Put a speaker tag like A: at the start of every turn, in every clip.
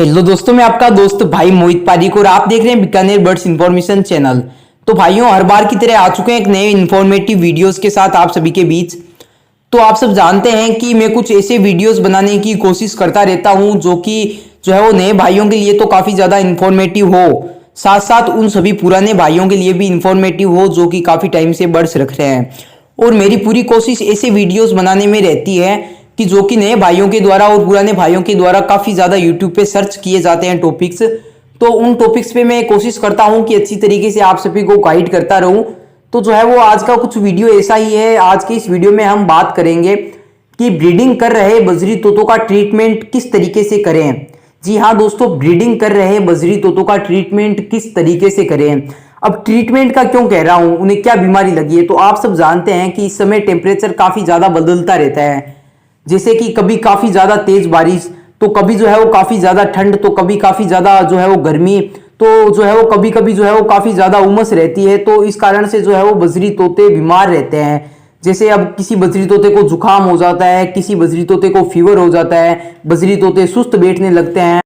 A: Hello दोस्तों, मैं आपका दोस्त भाई मोहित पारीक और आप देख रहे हैं बीकानेर बर्ड्स इन्फॉर्मेशन चैनल। तो भाइयों, हर बार की तरह आ चुके हैं एक नए इन्फॉर्मेटिव वीडियोस के साथ आप सभी के बीच। तो आप सब जानते हैं कि मैं कुछ ऐसे वीडियोस बनाने की कोशिश करता रहता हूं जो है वो नए भाइयों के लिए तो काफ़ी ज़्यादा इन्फॉर्मेटिव हो, साथ साथ उन सभी पुराने भाइयों के लिए भी इन्फॉर्मेटिव हो जो कि काफ़ी टाइम से बर्ड्स रख रहे हैं। और मेरी पूरी कोशिश ऐसे वीडियोस बनाने में रहती है कि जो कि नए भाइयों के द्वारा और पुराने भाइयों के द्वारा काफ़ी ज़्यादा यूट्यूब पे सर्च किए जाते हैं टॉपिक्स। तो उन टॉपिक्स पे मैं कोशिश करता हूं कि अच्छी तरीके से आप सभी को गाइड करता रहूं। तो जो है वो आज का कुछ वीडियो ऐसा ही है। आज के इस वीडियो में हम बात करेंगे कि ब्रीडिंग कर रहे बजरी तोतों का ट्रीटमेंट किस तरीके से करें। जी हाँ दोस्तों, ब्रीडिंग कर रहे बजरी तोतों का ट्रीटमेंट किस तरीके से करें। अब ट्रीटमेंट का क्यों कह रहा हूं, उन्हें क्या बीमारी लगी है। तो आप सब जानते हैं कि इस समय टेम्परेचर काफ़ी ज़्यादा बदलता रहता है। जैसे कि कभी काफी ज्यादा तेज बारिश, तो कभी जो है वो काफी ज्यादा ठंड, तो कभी काफी ज्यादा जो है वो गर्मी, तो जो है वो कभी कभी जो है वो काफी ज्यादा उमस रहती है। तो इस कारण से जो है वो बजरी तोते बीमार रहते हैं। जैसे अब किसी बजरी तोते को जुकाम हो जाता है, किसी बजरी तोते को फीवर हो जाता है, बजरी तोते सुस्त बैठने लगते हैं।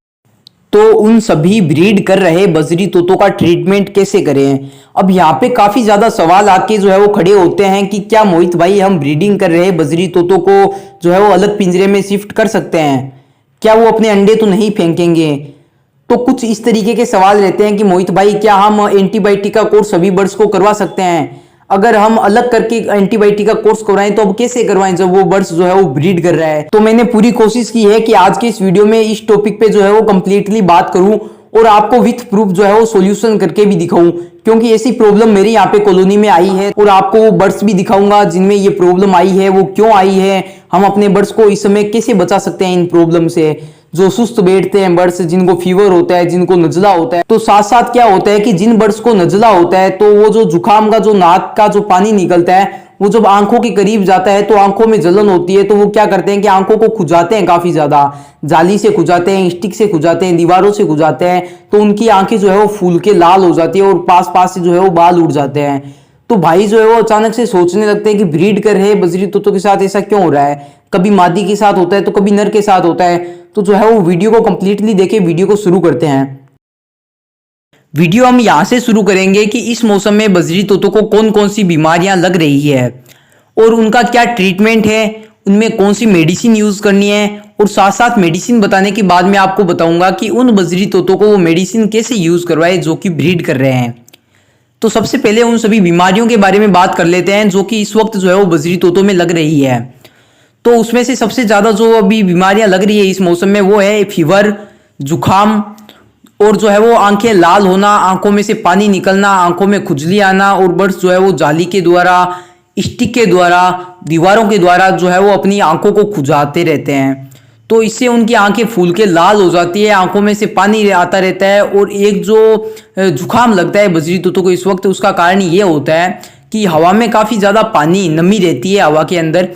A: तो उन सभी ब्रीड कर रहे बजरी तोतों का ट्रीटमेंट कैसे करें। अब यहाँ पे काफी ज्यादा सवाल आके जो है वो खड़े होते हैं कि क्या मोहित भाई हम ब्रीडिंग कर रहे बजरी तोतों को जो है वो अलग पिंजरे में शिफ्ट कर सकते हैं, क्या वो अपने अंडे तो नहीं फेंकेंगे। तो कुछ इस तरीके के सवाल रहते हैं कि मोहित भाई क्या हम एंटीबायोटिक का कोर्स सभी बर्ड्स को करवा सकते हैं। अगर हम अलग करके एंटीबायोटिक का कोर्स करवाएं तो अब कैसे करवाएं जब वो बर्ड्स जो है वो ब्रीड कर रहा है। तो मैंने पूरी कोशिश की है कि आज के इस वीडियो में इस टॉपिक पे जो है वो कंप्लीटली बात करूं और आपको विथ प्रूफ जो है वो सॉल्यूशन करके भी दिखाऊं, क्योंकि ऐसी प्रॉब्लम मेरे यहाँ पे कॉलोनी में आई है। और आपको वो बर्ड्स भी दिखाऊंगा जिनमें ये प्रॉब्लम आई है, वो क्यों आई है, हम अपने बर्ड्स को इस समय कैसे बचा सकते हैं इन प्रॉब्लम से। जो सुस्त बैठते हैं बर्ड्स, जिनको फीवर होता है, जिनको नजला होता है। तो साथ साथ क्या होता है कि जिन बर्ड्स को नजला होता है तो वो जो जुकाम का जो नाक का जो पानी निकलता है वो जब आंखों के करीब जाता है तो आंखों में जलन होती है। तो वो क्या करते हैं कि आंखों को खुजाते हैं, काफी ज्यादा जाली से खुजाते हैं, स्टिक से खुजाते हैं, दीवारों से खुजाते हैं। तो उनकी आंखें जो है वो फूल के लाल हो जाती है और पास पास से जो है वो बाल उड़ जाते हैं। तो भाई जो है वो अचानक से सोचने लगते हैं कि ब्रीड कर रहे बजरी तोतों के साथ ऐसा क्यों हो रहा है। कभी मादी के साथ होता है तो कभी नर के साथ होता है। तो जो है वो वीडियो को कंप्लीटली देखे, वीडियो को शुरू करते हैं। वीडियो हम यहां से शुरू करेंगे कि इस मौसम में बजरी तोतों को कौन कौन सी बीमारियां लग रही है और उनका क्या ट्रीटमेंट है, उनमें कौन सी मेडिसिन यूज करनी है। और साथ साथ मेडिसिन बताने के बाद मैं आपको बताऊंगा कि उन बजरी तोतों को वो मेडिसिन कैसे यूज करवाए जो कि ब्रीड कर रहे हैं। तो सबसे पहले उन सभी बीमारियों के बारे में बात कर लेते हैं जो कि इस वक्त जो है वो बजरी तोतों में लग रही है। तो उसमें से सबसे ज्यादा जो अभी बीमारियां लग रही है इस मौसम में वो है फीवर, जुखाम और जो है वो आंखें लाल होना, आंखों में से पानी निकलना, आंखों में खुजली आना। और बर्ड्स जो है वो जाली के द्वारा, स्टिक के द्वारा, दीवारों के द्वारा जो है वो अपनी आंखों को खुजाते रहते हैं। तो इससे उनकी आंखें फूल के लाल हो जाती है, आंखों में से पानी आता रहता है। और एक जो जुकाम लगता है बजरी तोतों को इस वक्त, उसका कारण ये होता है कि हवा में काफ़ी ज़्यादा पानी, नमी रहती है हवा के अंदर।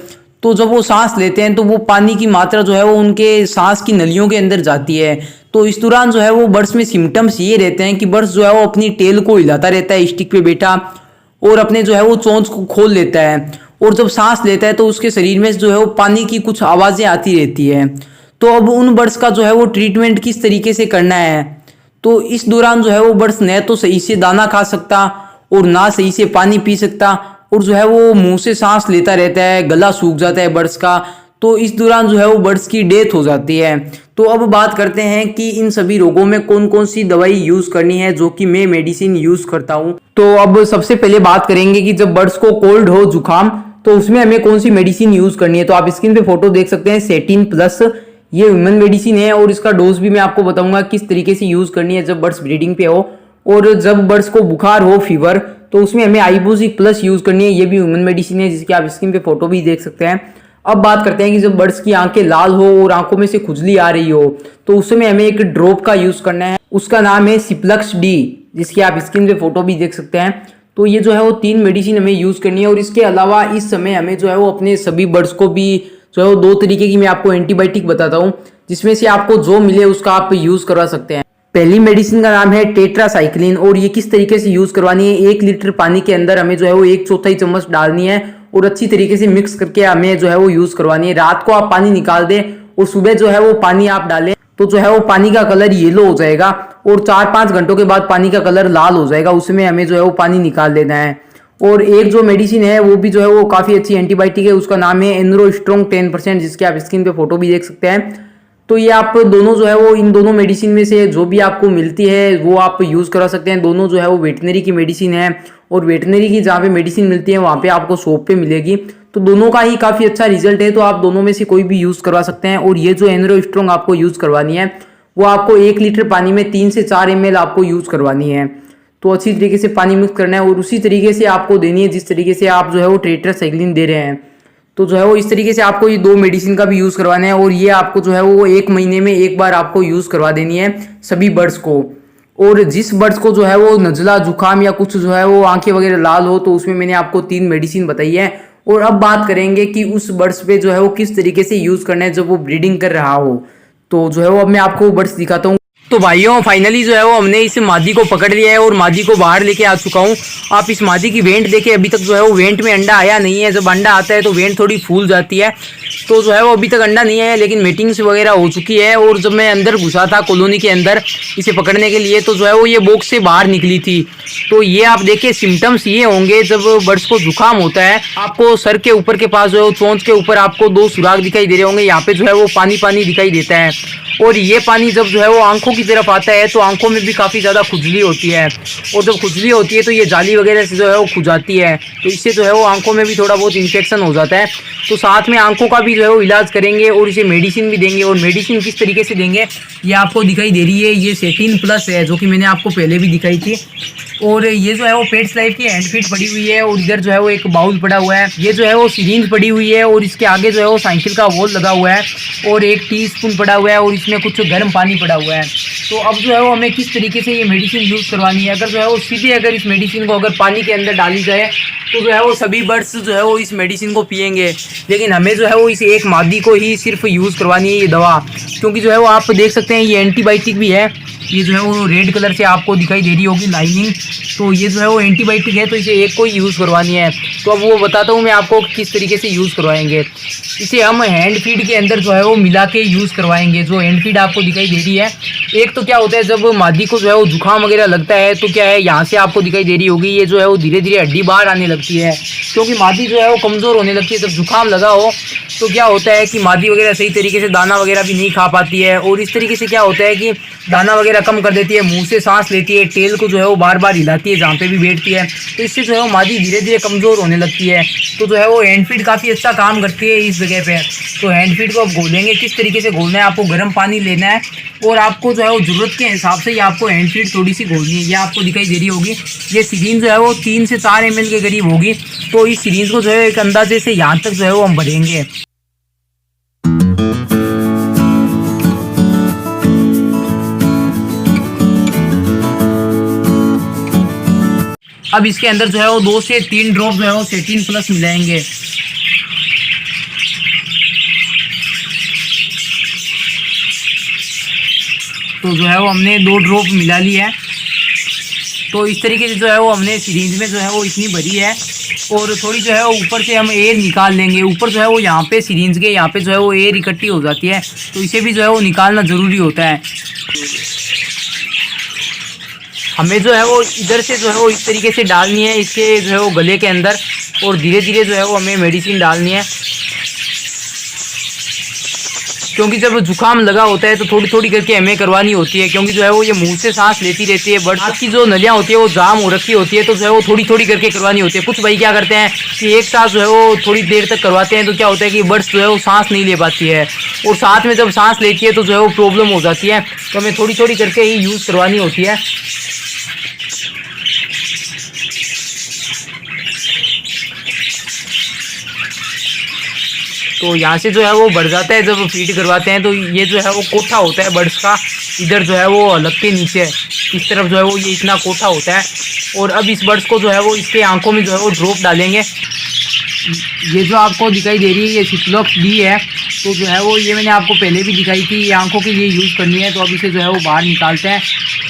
A: तो जब वो सांस लेते हैं तो वो पानी की मात्रा जो है वो उनके सांस की नलियों के अंदर जाती है। तो इस दौरान जो है वो बर्ड्स में सिम्टम्स ये रहते हैं कि बर्ड्स जो है वो अपनी टेल को हिलाता रहता है स्टिक पे बैठा और अपने जो है वो चोंच को खोल लेता है। और जब सांस लेता है तो उसके शरीर में जो है वो पानी की कुछ आवाज़ें आती रहती है। तो अब उन बर्ड्स का जो है वो ट्रीटमेंट किस तरीके से करना है। तो इस दौरान जो है वो बर्ड्स न तो सही से दाना खा सकता और ना सही से पानी पी सकता, और जो है वो मुंह से सांस लेता रहता है, गला सूख जाता है बर्ड्स का। तो इस दौरान जो है वो बर्ड्स की डेथ हो जाती है। तो अब बात करते हैं कि इन सभी रोगों में कौन कौन सी दवाई यूज करनी है जो कि मैं मेडिसिन यूज करता हूं। तो अब सबसे पहले बात करेंगे कि जब बर्ड्स को कोल्ड हो, जुकाम, तो उसमें हमें कौन सी मेडिसिन यूज करनी है। तो आप स्क्रीन पे फोटो देख सकते हैं, सेटिन प्लस, ये ह्यूमन मेडिसिन है और इसका डोज भी मैं आपको बताऊंगा किस तरीके से यूज करनी है जब बर्ड्स ब्रीडिंग पे हो। और जब बर्ड्स को बुखार हो, फीवर, तो उसमें हमें आइबुजिक प्लस यूज करनी है, ये भी ह्यूमन मेडिसिन है जिसकी आप स्क्रीन पे फोटो भी देख सकते हैं। अब बात करते हैं कि जब बर्ड्स की आंखें लाल हो और आंखों में से खुजली आ रही हो तो उस समय हमें एक ड्रॉप का यूज करना है, उसका नाम है सिप्लक्स डी, जिसकी आप स्क्रीन पे फोटो भी देख सकते हैं। तो ये जो है वो 3 मेडिसिन हमें यूज करनी है। और इसके अलावा इस समय हमें जो है वो अपने सभी बर्ड्स को भी जो है वो 2 तरीके की मैं आपको एंटीबायोटिक बताता हूँ, जिसमें से आपको जो मिले उसका आप यूज करवा सकते हैं। पहली मेडिसिन का नाम है टेट्रासाइक्लिन और ये किस तरीके से यूज करवानी है। 1 लीटर पानी के अंदर हमें जो है वो 1/4 चम्मच डालनी है और अच्छी तरीके से मिक्स करके हमें जो है वो यूज करवानी है। रात को आप पानी निकाल दें और सुबह जो है वो पानी आप डालें तो जो है वो पानी का कलर येलो हो जाएगा और 4-5 घंटों के बाद पानी का कलर लाल हो जाएगा, उसमें हमें जो है वो पानी निकाल लेना है। और एक जो मेडिसिन है वो भी जो है वो काफ़ी अच्छी एंटीबायोटिक है, उसका नाम है एनरो स्ट्रॉन्ग 10%, जिसके आप स्क्रीन पे फोटो भी देख सकते हैं। तो ये आप दोनों जो है वो इन दोनों मेडिसिन में से जो भी आपको मिलती है वो आप यूज़ करा सकते हैं। दोनों जो है वो वेटनरी की मेडिसिन है और वेटनरी की जहाँ पे मेडिसिन मिलती है वहाँ पे आपको शॉप पे मिलेगी। तो दोनों का ही काफ़ी अच्छा रिजल्ट है, तो आप दोनों में से कोई भी यूज़ करवा सकते हैं। और ये जो एनरो स्ट्रॉन्ग आपको यूज़ करवानी है वो आपको 1 लीटर पानी में 3 से 4 ml आपको यूज़ करवानी है। तो अच्छी तरीके से पानी मिक्स करना है और उसी तरीके से आपको देनी है जिस तरीके से आप जो है वो टेट्रासाइक्लिन दे रहे हैं। तो जो है वो इस तरीके से आपको ये 2 मेडिसिन का भी यूज़ करवाना है और ये आपको जो है वो 1 महीने में एक बार आपको यूज़ करवा देनी है सभी बर्ड्स को। और जिस बर्ड्स को जो है वो नज़ला जुकाम या कुछ जो है वो आंखें वगैरह लाल हो तो उसमें मैंने आपको 3 मेडिसिन बताई है। और अब बात करेंगे कि उस बर्ड्स पे जो है वो किस तरीके से यूज़ करना है जब वो ब्रीडिंग कर रहा हो। तो जो है वो अब मैं आपको बर्ड्स दिखाता हूँ। तो भाइयों फाइनली जो है वो हमने इस मादी को पकड़ लिया है और मादी को बाहर लेके आ चुका हूँ। आप इस मादी की वेंट देखें, अभी तक जो है वो वेंट में अंडा आया नहीं है। जब अंडा आता है तो वेंट थोड़ी फूल जाती है, तो जो है वो अभी तक अंडा नहीं आया, लेकिन मीटिंग्स वगैरह हो चुकी है। और जब मैं अंदर घुसा था कॉलोनी के अंदर इसे पकड़ने के लिए तो जो है वो ये बॉक्स से बाहर निकली थी। तो ये आप देखिए सिम्टम्स ये होंगे जब बर्ड्स को जुकाम होता है। आपको सर के ऊपर के पास जो है चोंच के ऊपर आपको 2 सुराख दिखाई दे रहे होंगे, यहाँ पे जो है वो पानी पानी दिखाई देता है। और ये पानी जब जो है वो आंखों की तरफ आता है तो आंखों में भी काफ़ी ज़्यादा खुजली होती है। और जब खुजली होती है तो ये जाली वगैरह से जो है वो खुजाती है, तो इससे जो है वो आंखों में भी थोड़ा बहुत इन्फेक्शन हो जाता है। तो साथ में आंखों का भी जो है वो इलाज करेंगे और इसे मेडिसिन भी देंगे। और मेडिसिन किस तरीके से देंगे ये आपको दिखाई दे रही है, ये 18+ है जो कि मैंने आपको पहले भी दिखाई थी। और ये जो है वो पेट्स लाइफ की हैंड फीड पड़ी हुई है और इधर जो है वो एक बाउल पड़ा हुआ है। ये जो है वो सिरिंज पड़ी हुई है और इसके आगे जो है वो साइकिल का वॉल लगा हुआ है और एक टीस्पून पड़ा हुआ है और इसमें कुछ गर्म पानी पड़ा हुआ है। तो अब जो है वो हमें किस तरीके से ये मेडिसिन यूज़ करवानी है। अगर जो है वो सीधे अगर इस मेडिसिन को अगर पानी के अंदर डाली जाए तो जो है वो सभी बर्ड्स जो है वो इस मेडिसिन को पिएंगे, लेकिन हमें जो है वो इस एक मादी को ही सिर्फ यूज़ करवानी है ये दवा। क्योंकि जो है वो आप देख सकते हैं ये एंटीबायोटिक भी है, ये जो है वो रेड कलर से आपको दिखाई दे रही होगी लाइनिंग। तो ये जो है वो एंटीबायोटिक है, तो इसे एक को ही यूज़ करवानी है। तो अब वो बताता हूँ मैं आपको किस तरीके से यूज़ करवाएंगे। इसे हम हैंड फीड के अंदर जो है वो मिला के यूज़ करवाएंगे। जो हैंड फीड आपको दिखाई दे रही है, एक तो क्या होता है जब मादी को जो है वो जुकाम वगैरह लगता है तो क्या है यहाँ से आपको दिखाई दे रही होगी ये जो है वो धीरे धीरे हड्डी बाहर आने लगती है, क्योंकि मादी जो है वो कमज़ोर होने लगती है। जब जुकाम लगा हो तो क्या होता है कि मादी वगैरह सही तरीके से दाना वगैरह भी नहीं खा पाती है और इस तरीके से क्या होता है कि दाना वगैरह कम कर देती है, मुंह से सांस लेती है, टेल को जो है वो बार बार हिलाती है जहाँ पे भी बैठती है। तो इससे जो है वो मादी धीरे धीरे कमज़ोर होने लगती है। तो जो है वो हैंड फीड काफ़ी अच्छा काम करती है इस जगह पे। तो हैंड फीड को आप घोलेंगे, किस तरीके से घोलना है, आपको गर्म पानी लेना है और आपको जो है वो ज़रूरत के हिसाब से ही आपको हैंड फीड थोड़ी सी घोलनी है। ये आपको दिखाई दे रही होगी, ये सिरिंज जो है वो 3 से 4 ml के करीब होगी। तो इस सिरिंज को जो है एक अंदाजे से यहाँ तक जो है वो हम भरेंगे। अब इसके अंदर जो है वो 2 से 3 ड्रॉप जो है वो 18+ मिलाएंगे। तो जो है वो हमने 2 ड्रॉप मिला ली है। तो इस तरीके से जो है वो हमने सिरिंज में जो है वो इतनी भरी है और थोड़ी जो है वो ऊपर से हम एयर निकाल लेंगे। ऊपर जो है वो यहाँ पे सिरिंज के यहाँ पे जो है वो एयर इकट्ठी हो जाती है, तो इसे भी जो है वो निकालना ज़रूरी होता है। हमें जो है वो इधर से जो है वो इस तरीके से डालनी है इसके जो है वो गले के अंदर और धीरे धीरे जो है वो हमें मेडिसिन डालनी है, क्योंकि जब जुकाम लगा होता है तो थोड़ी थोड़ी करके हमें करवानी होती है, क्योंकि जो है वो ये मुंह से सांस लेती रहती है। बर्ड्स की जो नलियाँ होती है वो जाम हो रखी होती है, तो जो है वो थोड़ी थोड़ी करके करवानी होती है। कुछ भाई क्या करते हैं कि एक साथ जो है वो थोड़ी देर तक करवाते हैं, तो क्या होता है कि बर्ड्स जो है वो सांस नहीं ले पाती है और साथ में जब सांस लेती है तो जो है वो प्रॉब्लम हो जाती है। तो हमें थोड़ी थोड़ी करके ही यूज़ करवानी होती है। तो यहाँ से जो है वो बढ़ जाता है जब फीड करवाते हैं। तो ये जो है वो कोठा होता है बर्ड्स का, इधर जो है वो अलग के नीचे इस तरफ जो है वो ये इतना कोठा होता है। और अब इस बर्ड्स को जो है वो इसके आंखों में जो है वो ड्रॉप डालेंगे। ये जो आपको दिखाई दे रही है ये सिप्लॉक्स डी है, तो जो है वो ये मैंने आपको पहले भी दिखाई थी, ये आंखों के लिए यूज़ करनी है। तो अब इसे जो है वो बाहर निकालते हैं,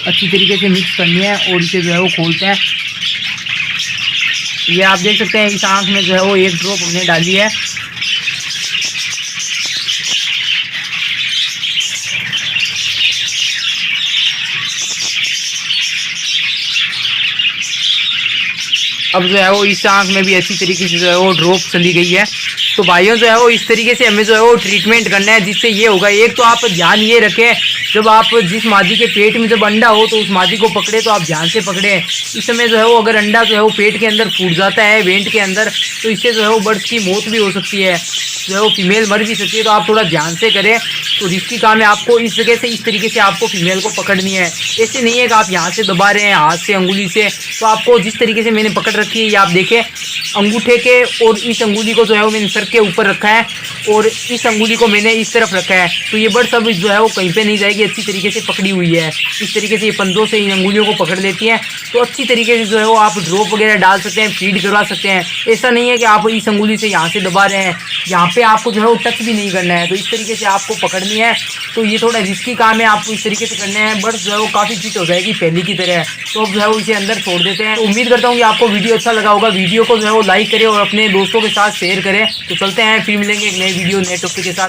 A: अच्छी तरीके से मिक्स करनी है और इसे जो है वो खोलते हैं। ये आप देख सकते हैं इस आंख में जो है वो 1 ड्रॉप हमने डाली है। अब जो है वो इस आंख में भी अच्छी तरीके से जो है वो ड्रॉप चली गई है। तो भाइयों जो है वो इस तरीके से हमें जो है वो ट्रीटमेंट करना है, जिससे ये होगा। एक तो आप ध्यान ये रखें, जब आप जिस मादी के पेट में जब अंडा हो तो उस मादी को पकड़े तो आप ध्यान से पकड़े। इस समय जो है वो अगर अंडा जो है वो पेट के अंदर फूट जाता है वेंट के अंदर, तो इससे जो है वो बर्ड्स की मौत भी हो सकती है, जो है वो फीमेल मर भी सकती है। तो आप थोड़ा ध्यान से करें। तो रिस्की काम है, आपको इस जगह से इस तरीके से आपको फीमेल को पकड़नी है। ऐसे नहीं है कि आप यहाँ से दबा रहे हैं हाथ से अंगुली से। तो आपको जिस तरीके से मैंने पकड़ रखी है, ये आप देखें अंगूठे के और इस अंगुली को जो है वो मैंने सर के ऊपर रखा है और इस अंगुली को मैंने इस तरफ रखा है। तो ये बर्ड सब जो है वो कहीं पे नहीं जाएगी, अच्छी तरीके से पकड़ी हुई है। इस तरीके से ये पंजों से इन अंगुलियों को पकड़ लेती हैं। तो अच्छी तरीके से जो है वो आप ड्रॉप वगैरह डाल सकते हैं, फीड करवा सकते हैं। ऐसा नहीं है कि आप इस अंगुली से यहाँ से दबा रहे हैं, यहाँ पे आपको जो है वो टच भी नहीं करना है। तो इस तरीके से आपको पकड़नी है। तो ये थोड़ा रिस्की काम है, आपको इस तरीके से करना है। बर्ड जो है वो काफ़ी फिट हो जाएगी पहले की तरह। तो अब जो है वो इसे अंदर छोड़ देते हैं। तो उम्मीद करता हूँ कि आपको वीडियो अच्छा लगा होगा। वीडियो को जो है वो लाइक करें और अपने दोस्तों के साथ शेयर करें। तो चलते हैं, फिर मिलेंगे एक नए वीडियो नए टॉपिक के साथ।